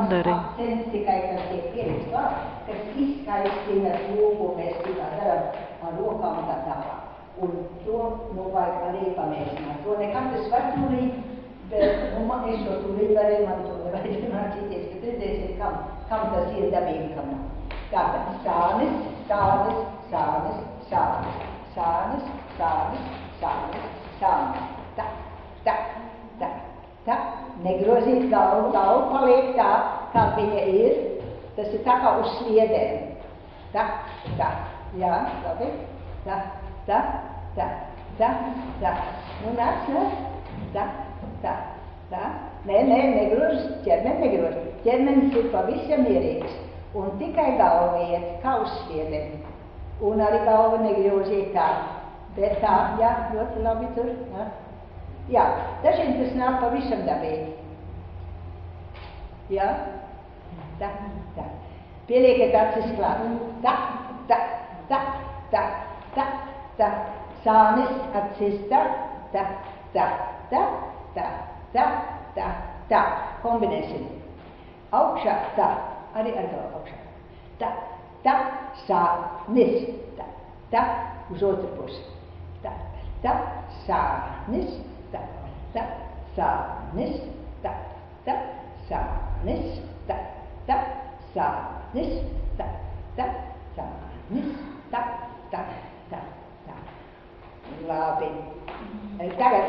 Sanderi. Akcents tikai, kas tiek pielikts klāt, kas izskaistina to, ko mēs tikā darām ar rokām un tā tālāk. Un to, vajag arī pamēģināt. To ne katrs var tūlīt, bet, es to tūlīt varēju, man to nevajag mācīties, bet redzēsim, kam tas ir dabīgi, kam nav. Tātad, sānis, sānis, sānis, sānis, sānis, sānis, sānis, sānis, tā, tā, tā, tā. Negrozīt galvu, galvu paliek tā, kā viņa ir. Tas ir tā kā uz sliedēm. Tā, tā, jā, labi, tā, tā, tā, tā, tā. Nu, nāc, tā, tā, tā. Nē, negroz, ķermeni negroz. Ķermenis ir pavisam mierīgs. Un tikai galva iet, kā uz sliedēm. Un arī galva negrozīt tā. Bet tā, jā, ļoti labi tur. Jā, dažiem tas nāk pavisam dabīgi. Jā, tā, tā. Pieliekat acis klāt. Tā, tā, tā, tā, tā, tā. Sānis acis tā, tā, tā, tā, tā, tā, tā, tā. Kombinēsim. Augšā, tā. Arī ar galvu augšā. Tā, tā, sānis. Tā, tā, uz otru pusi. Tā, tā, sānis. Tā, tā, sānis. Tā, tā, sānis. Tā, tā, sānis. Tā, tā, sānis. Tā, tā, tā, tā. Labi. Tagad